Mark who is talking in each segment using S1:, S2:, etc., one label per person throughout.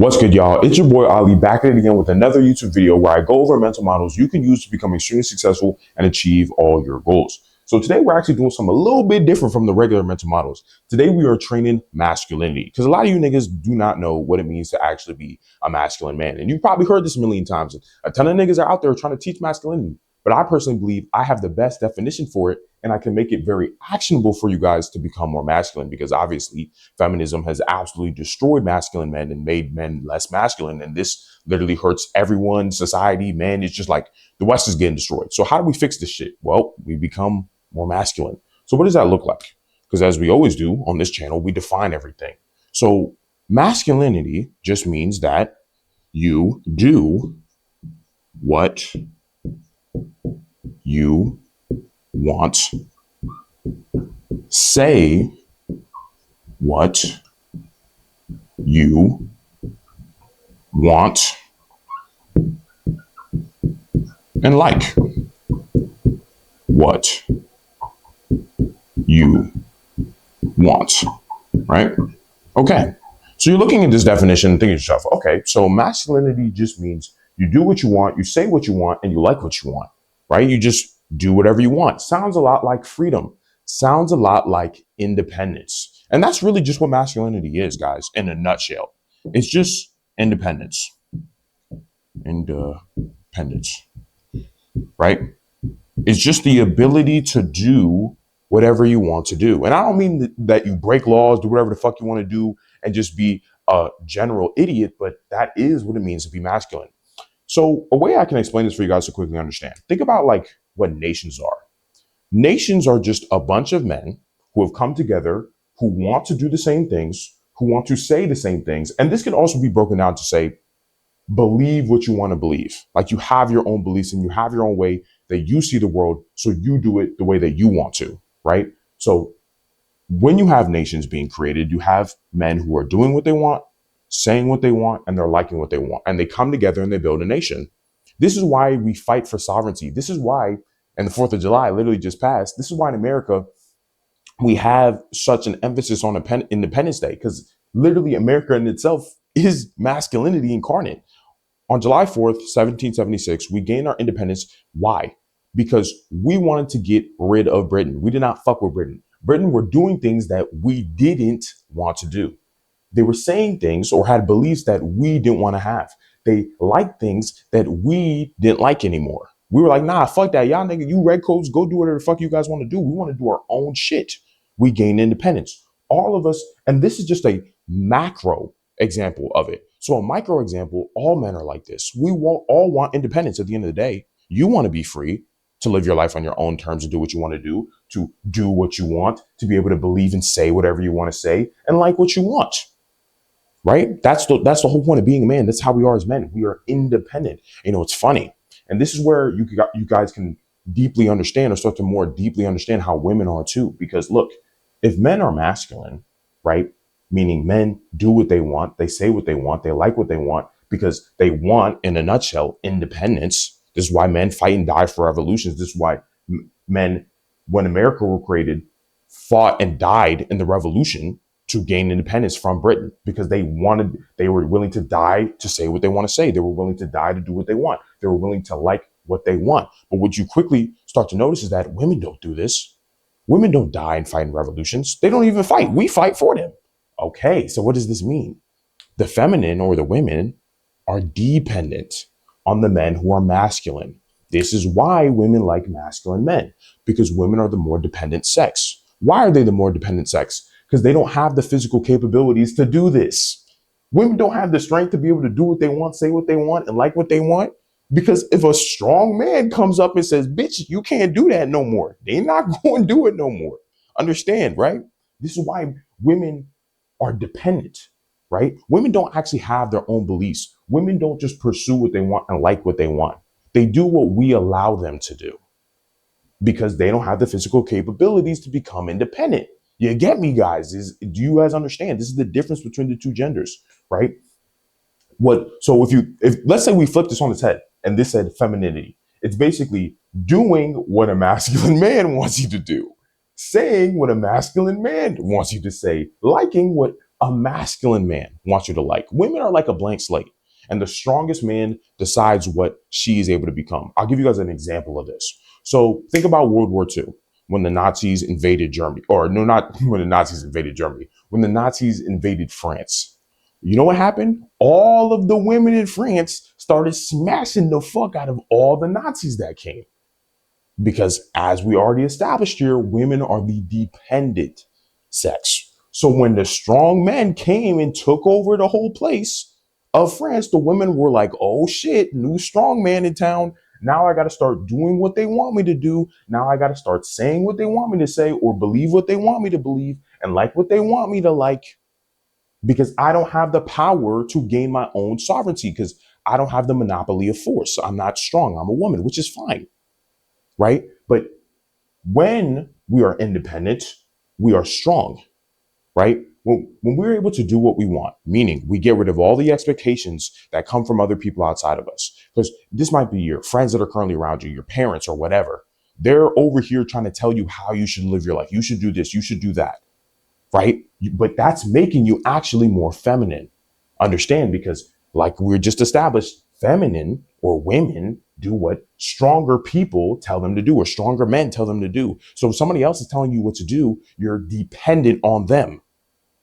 S1: What's good, y'all? It's your boy Ali back at it again with another YouTube video where I go over mental models you can use to become extremely successful and achieve all your goals. So today we're actually doing something a little bit different from the regular mental models. Today we are training masculinity because a lot of you niggas do not know what it means to actually be a masculine man. And you've probably heard this a million times. A ton of niggas are out there trying to teach masculinity. But I personally believe I have the best definition for it, and I can make it very actionable for you guys to become more masculine, because obviously feminism has absolutely destroyed masculine men and made men less masculine. And this literally hurts everyone, society, man. It's just like the West is getting destroyed. So how do we fix this shit? Well, we become more masculine. So what does that look like? Because as we always do on this channel, we define everything. So masculinity just means that you do what you want, say what you want, and like what you want, right? Okay. So you're looking at this definition and thinking to yourself, okay, so masculinity just means you do what you want, you say what you want, and you like what you want, right? You just do whatever you want. Sounds a lot like freedom. Sounds a lot like independence. And that's really just what masculinity is, guys, in a nutshell. It's just independence. Independence, right? It's just the ability to do whatever you want to do. And I don't mean that you break laws, do whatever the fuck you want to do, and just be a general idiot, but that is what it means to be masculine. So a way I can explain this for you guys to quickly understand. Think about like what nations are. Nations are just a bunch of men who have come together, who want to do the same things, who want to say the same things. And this can also be broken down to say, believe what you want to believe. Like you have your own beliefs and you have your own way that you see the world. So you do it the way that you want to, right? So when you have nations being created, you have men who are doing what they want, saying what they want, and they're liking what they want. And they come together and they build a nation. This is why we fight for sovereignty. This is why, and the 4th of July literally just passed. This is why in America, we have such an emphasis on Independence Day, because literally America in itself is masculinity incarnate. On July 4th, 1776, we gained our independence. Why? Because we wanted to get rid of Britain. We did not fuck with Britain. Britain were doing things that we didn't want to do. They were saying things or had beliefs that we didn't want to have. They liked things that we didn't like anymore. We were like, nah, fuck that. Y'all nigga, you redcoats, go do whatever the fuck you guys want to do. We want to do our own shit. We gained independence. All of us, and this is just a macro example of it. So a micro example, all men are like this. We all want independence at the end of the day. You want to be free to live your life on your own terms and do what you want to do what you want, to be able to believe and say whatever you want to say and like what you want. Right? That's the whole point of being a man. That's how we are as men. We are independent. You know, it's funny. And this is where you guys can deeply understand, or start to more deeply understand how women are too. Because look, if men are masculine, right? Meaning men do what they want, they say what they want, they like what they want, because they want, in a nutshell, independence. This is why men fight and die for revolutions. This is why men, when America were created, fought and died in the revolution to gain independence from Britain, because they were willing to die to say what they want to say. They were willing to die to do what they want. They were willing to like what they want. But what you quickly start to notice is that women don't do this. Women don't die and fight in revolutions. They don't even fight. We fight for them. Okay, so what does this mean? The feminine, or the women, are dependent on the men who are masculine. This is why women like masculine men, because women are the more dependent sex. Why are they the more dependent sex? Because they don't have the physical capabilities to do this. Women don't have the strength to be able to do what they want, say what they want, and like what they want. Because if a strong man comes up and says, bitch, you can't do that no more, they're not going to do it no more. Understand, right? This is why women are dependent, right? Women don't actually have their own beliefs. Women don't just pursue what they want and like what they want. They do what we allow them to do, because they don't have the physical capabilities to become independent. You get me, guys? Do you guys understand? This is the difference between the two genders, right? So if let's say we flip this on its head and this said femininity, it's basically doing what a masculine man wants you to do, saying what a masculine man wants you to say, liking what a masculine man wants you to like. Women are like a blank slate, and the strongest man decides what she is able to become. I'll give you guys an example of this. So think about World War II when the Nazis invaded Germany, or no, not when the Nazis invaded Germany, when the Nazis invaded France. You know what happened? All of the women in France started smashing the fuck out of all the Nazis that came. Because as we already established here, women are the dependent sex. So when the strong men came and took over the whole place of France, the women were like, oh shit, new strong man in town. Now I got to start doing what they want me to do. Now I got to start saying what they want me to say, or believe what they want me to believe, and like what they want me to like, because I don't have the power to gain my own sovereignty, because I don't have the monopoly of force. I'm not strong. I'm a woman, which is fine. Right? But when we are independent, we are strong, right? When we're able to do what we want, meaning we get rid of all the expectations that come from other people outside of us, because this might be your friends that are currently around you, your parents or whatever. They're over here trying to tell you how you should live your life. You should do this, you should do that, right? But that's making you actually more feminine. Understand? Because like we just established, feminine or women do what stronger people tell them to do, or stronger men tell them to do. So if somebody else is telling you what to do, you're dependent on them.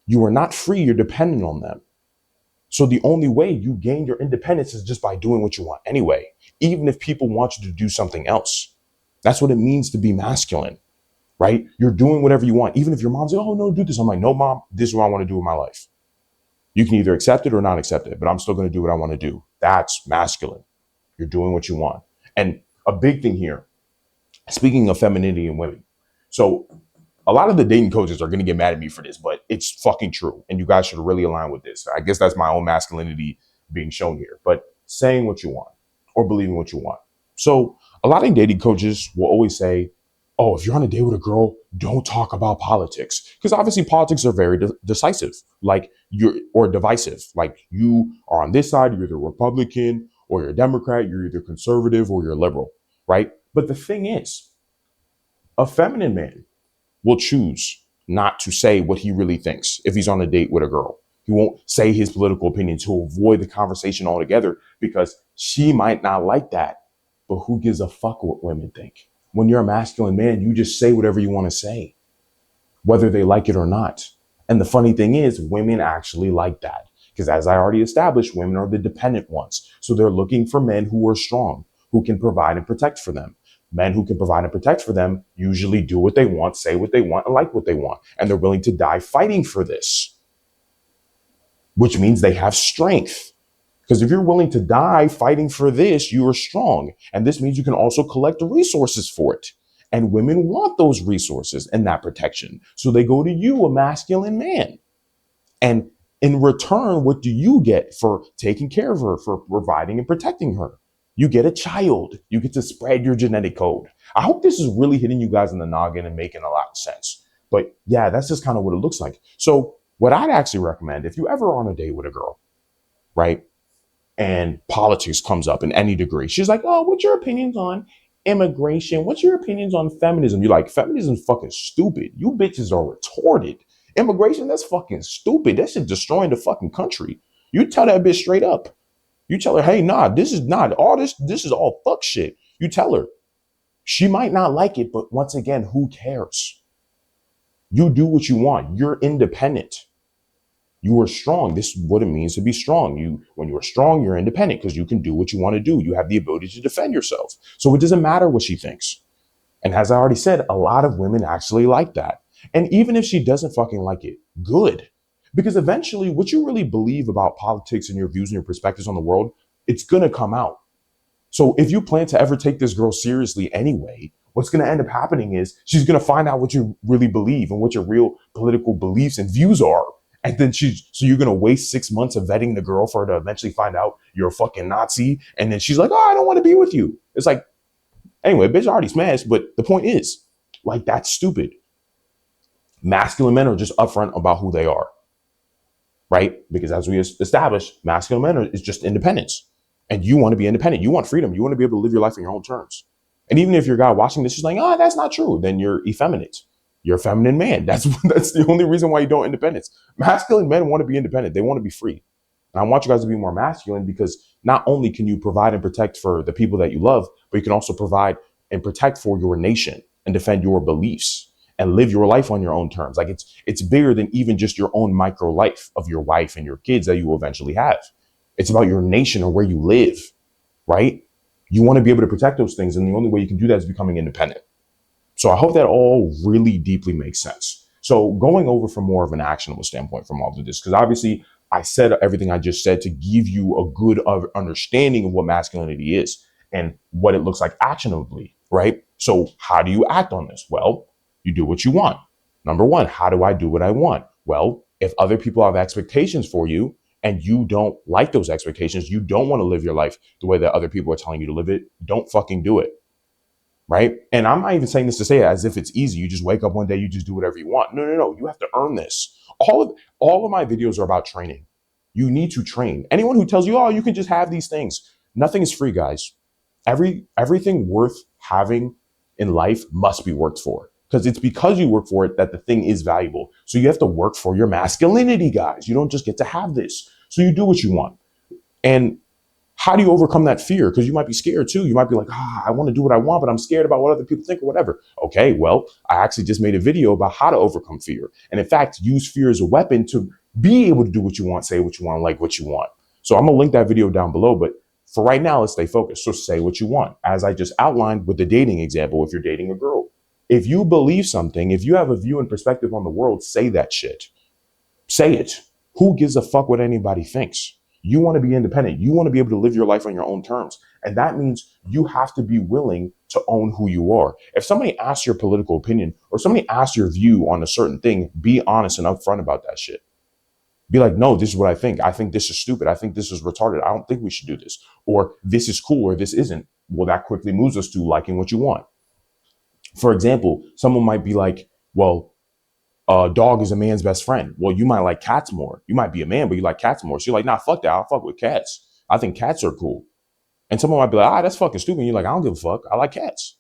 S1: You are not free, you're dependent on them. So the only way you gain your independence is just by doing what you want anyway, even if people want you to do something else. That's what it means to be masculine, right? You're doing whatever you want. Even if your mom's like, oh no, do this. I'm like, no, mom, this is what I want to do with my life. You can either accept it or not accept it, but I'm still going to do what I want to do. That's masculine. You're doing what you want. And a big thing here, speaking of femininity in women. So a lot of the dating coaches are going to get mad at me for this, but it's fucking true. And you guys should really align with this. I guess that's my own masculinity being shown here, but saying what you want or believing what you want. So a lot of dating coaches will always say, oh, if you're on a date with a girl, don't talk about politics. Because obviously politics are very decisive, like or divisive. Like you are on this side, you're either Republican or you're a Democrat, you're either conservative or you're liberal, right? But the thing is, a feminine man will choose not to say what he really thinks if he's on a date with a girl. He won't say his political opinion to avoid the conversation altogether because she might not like that. But who gives a fuck what women think? When you're a masculine man, you just say whatever you want to say, whether they like it or not. And the funny thing is, women actually like that. Because as I already established, women are the dependent ones. So they're looking for men who are strong, who can provide and protect for them. Men who can provide and protect for them usually do what they want, say what they want, and like what they want. And they're willing to die fighting for this, which means they have strength. Because if you're willing to die fighting for this, you are strong. And this means you can also collect resources for it. And women want those resources and that protection. So they go to you, a masculine man. And in return, what do you get for taking care of her, for providing and protecting her? You get a child. You get to spread your genetic code. I hope this is really hitting you guys in the noggin and making a lot of sense. But yeah, that's just kind of what it looks like. So what I'd actually recommend, if you ever are on a date with a girl, right, and politics comes up in any degree, she's like, oh, what's your opinions on immigration? What's your opinions on feminism? You're like, feminism's fucking stupid. You bitches are retarded. Immigration, that's fucking stupid. That shit destroying the fucking country. You tell that bitch straight up. You tell her, hey, nah, this is not all this is all fuck shit. You tell her. She might not like it, but once again, who cares? You do what you want. You're independent. You are strong. This is what it means to be strong. When you are strong, you're independent because you can do what you want to do. You have the ability to defend yourself. So it doesn't matter what she thinks. And as I already said, a lot of women actually like that. And even if she doesn't fucking like it, good. Because eventually what you really believe about politics and your views and your perspectives on the world, it's going to come out. So if you plan to ever take this girl seriously anyway, what's going to end up happening is she's going to find out what you really believe and what your real political beliefs and views are. And then so you're going to waste 6 months of vetting the girl for her to eventually find out you're a fucking Nazi. And then she's like, oh, I don't want to be with you. It's like, anyway, bitch already smashed. But the point is, like, that's stupid. Masculine men are just upfront about who they are, right? Because as we established, masculine men is just independence. And you want to be independent. You want freedom. You want to be able to live your life on your own terms. And even if your guy watching this is like, oh, that's not true, then you're effeminate. You're a feminine man. That's the only reason why you don't independence. Masculine men want to be independent. They want to be free. And I want you guys to be more masculine because not only can you provide and protect for the people that you love, but you can also provide and protect for your nation and defend your beliefs and live your life on your own terms. Like it's bigger than even just your own micro life of your wife and your kids that you will eventually have. It's about your nation or where you live, right? You want to be able to protect those things. And the only way you can do that is becoming independent. So I hope that all really deeply makes sense. So going over from more of an actionable standpoint from all of this, because obviously I said everything I just said to give you a good understanding of what masculinity is and what it looks like actionably, right? So how do you act on this? Well, you do what you want. Number one, how do I do what I want? Well, if other people have expectations for you and you don't like those expectations, you don't want to live your life the way that other people are telling you to live it, don't fucking do it. Right. And I'm not even saying this to say it as if it's easy. You just wake up one day, you just do whatever you want. No, no, no. You have to earn this. All of my videos are about training. You need to train. Anyone who tells you, oh, you can just have these things. Nothing is free, guys. Everything worth having in life must be worked for. Because it's because you work for it that the thing is valuable. So you have to work for your masculinity, guys. You don't just get to have this. So you do what you want. And how do you overcome that fear? Because you might be scared too. You might be like, I want to do what I want, but I'm scared about what other people think or whatever. Okay, well, I actually just made a video about how to overcome fear. And in fact, use fear as a weapon to be able to do what you want, say what you want, like what you want. So I'm going to link that video down below. But for right now, let's stay focused. So say what you want. As I just outlined with the dating example, if you're dating a girl, if you believe something, if you have a view and perspective on the world, say that shit. Say it. Who gives a fuck what anybody thinks? You want to be independent. You want to be able to live your life on your own terms. And that means you have to be willing to own who you are. If somebody asks your political opinion or somebody asks your view on a certain thing, be honest and upfront about that shit. Be like, no, this is what I think. I think this is stupid. I think this is retarded. I don't think we should do this. Or this is cool or this isn't. Well, that quickly moves us to liking what you want. For example, someone might be like, well, a dog is a man's best friend. Well, you might like cats more. You might be a man, but you like cats more. So you're like, nah, fuck that. I'll fuck with cats. I think cats are cool. And someone might be like, that's fucking stupid. And you're like, I don't give a fuck. I like cats.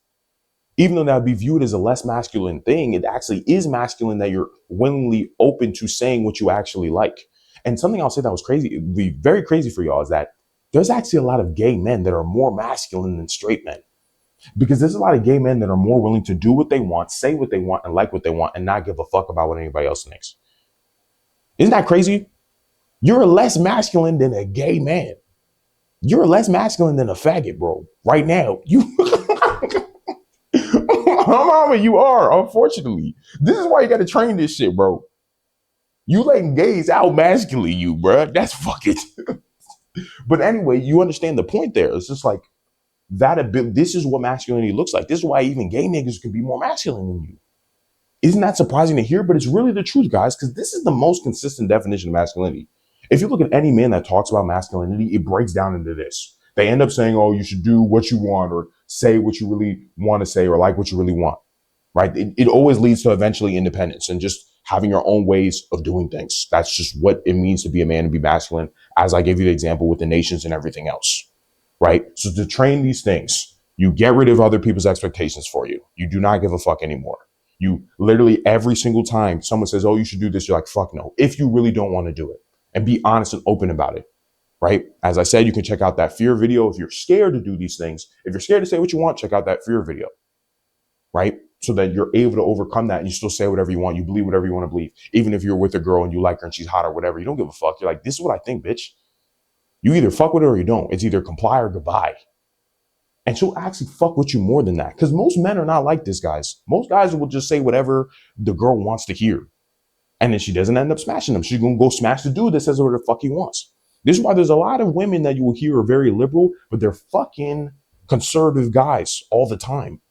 S1: Even though that would be viewed as a less masculine thing, it actually is masculine that you're willingly open to saying what you actually like. And something I'll say that was crazy, it'd be very crazy for y'all, is that there's actually a lot of gay men that are more masculine than straight men. Because there's a lot of gay men that are more willing to do what they want, say what they want, and like what they want, and not give a fuck about what anybody else thinks. Isn't that crazy? You're less masculine than a gay man. You're less masculine than a faggot, bro. Right now, you. Mama, you are. Unfortunately, this is why you got to train this shit, bro. You letting gays out masculine you, bro. That's fucking. But anyway, you understand the point there. It's just like. This is what masculinity looks like. This is why even gay niggas can be more masculine than you. Isn't that surprising to hear? But it's really the truth, guys, because this is the most consistent definition of masculinity. If you look at any man that talks about masculinity, it breaks down into this. They end up saying, oh, you should do what you want or say what you really want to say or like what you really want, right? It always leads to eventually independence and just having your own ways of doing things. That's just what it means to be a man and be masculine, as I gave you the example with the nations and everything else. Right? So to train these things, you get rid of other people's expectations for you. You do not give a fuck anymore. You literally every single time someone says, oh, you should do this, you're like, fuck no. If you really don't want to do it, and be honest and open about it. Right? As I said, you can check out that fear video. If you're scared to do these things, if you're scared to say what you want, check out that fear video. Right? So that you're able to overcome that and you still say whatever you want. You believe whatever you want to believe. Even if you're with a girl and you like her and she's hot or whatever, you don't give a fuck. You're like, this is what I think, bitch. You either fuck with her or you don't. It's either comply or goodbye. And she'll actually fuck with you more than that. Because most men are not like this, guys. Most guys will just say whatever the girl wants to hear. And then she doesn't end up smashing them. She's going to go smash the dude that says whatever the fuck he wants. This is why there's a lot of women that you will hear are very liberal, but they're fucking conservative guys all the time.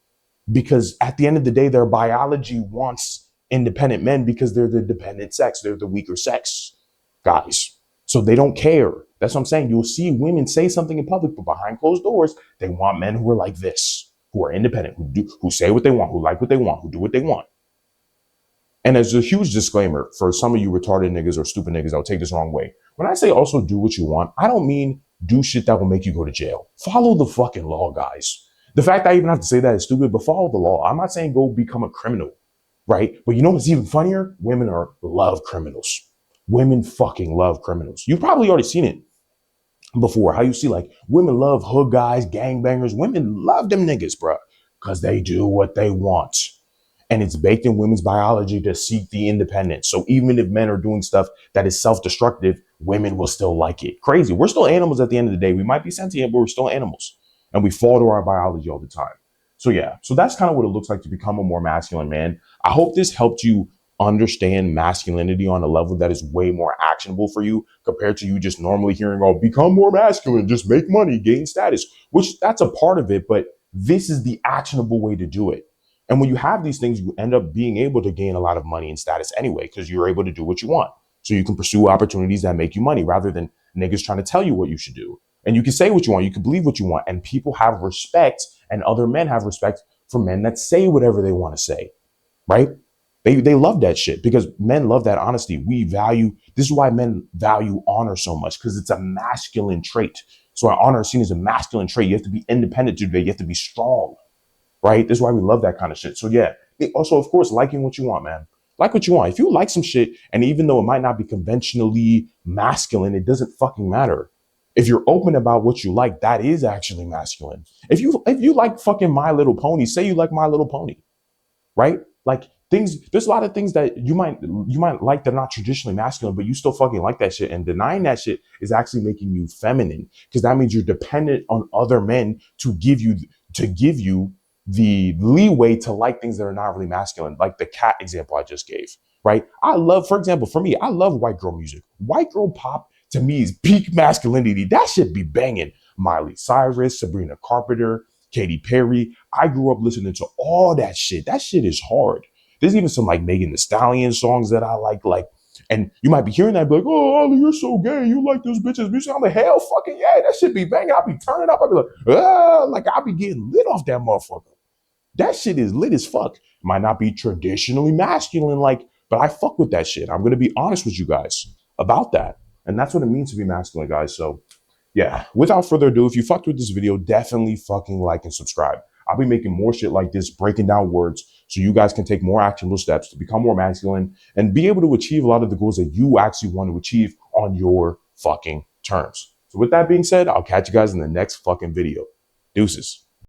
S1: Because at the end of the day, their biology wants independent men because they're the dependent sex. They're the weaker sex guys. So they don't care. That's what I'm saying. You'll see women say something in public, but behind closed doors, they want men who are like this, who are independent, who say what they want, who like what they want, who do what they want. And as a huge disclaimer for some of you retarded niggas or stupid niggas that'll take this the wrong way. When I say also do what you want, I don't mean do shit that will make you go to jail. Follow the fucking law, guys. The fact I even have to say that is stupid, but follow the law. I'm not saying go become a criminal. right? But you know what's even funnier? Women are love criminals. Women fucking love criminals. You've probably already seen it before. How you see like women love hood guys, gangbangers. Women love them niggas, bro, because they do what they want. And it's baked in women's biology to seek the independence. So even if men are doing stuff that is self-destructive, women will still like it. Crazy. We're still animals at the end of the day. We might be sentient, but we're still animals. And we fall to our biology all the time. So yeah, so that's kind of what it looks like to become a more masculine man. I hope this helped you understand masculinity on a level that is way more actionable for you compared to you just normally hearing, oh, become more masculine, just make money, gain status, which that's a part of it. But this is the actionable way to do it. And when you have these things, you end up being able to gain a lot of money and status anyway, because you're able to do what you want. So you can pursue opportunities that make you money rather than niggas trying to tell you what you should do. And you can say what you want, you can believe what you want, and people have respect, and other men have respect for men that say whatever they want to say, right? They love that shit because men love that honesty. We value, this is why men value honor so much, because it's a masculine trait. So our honor is seen as a masculine trait. You have to be independent today. You have to be strong, right? This is why we love that kind of shit. So yeah, also, of course, liking what you want, man. Like what you want. If you like some shit, and even though it might not be conventionally masculine, it doesn't fucking matter. If you're open about what you like, that is actually masculine. If you like fucking My Little Pony, say you like My Little Pony, right? Like things, there's a lot of things that you might like that are not traditionally masculine, but you still fucking like that shit. And denying that shit is actually making you feminine, because that means you're dependent on other men to give you the leeway to like things that are not really masculine, like the cat example I just gave, right? I love, for example, for me, I love white girl music. White girl pop to me is peak masculinity. That should be banging. Miley Cyrus, Sabrina Carpenter, Katy Perry. I grew up listening to all that shit. That shit is hard. There's even some like Megan Thee Stallion songs that I like, and you might be hearing that, be like, "Oh, Ollie, you're so gay. You like those bitches music." I'm like, "Hell, fucking yeah, that shit be banging." I'll be turning up. I'll be like I'll be getting lit off that motherfucker. That shit is lit as fuck. Might not be traditionally masculine, like, but I fuck with that shit. I'm gonna be honest with you guys about that, and that's what it means to be masculine, guys. So yeah, without further ado, if you fucked with this video, definitely fucking like and subscribe. I'll be making more shit like this, breaking down words, so you guys can take more actionable steps to become more masculine and be able to achieve a lot of the goals that you actually want to achieve on your fucking terms. So with that being said, I'll catch you guys in the next fucking video. Deuces.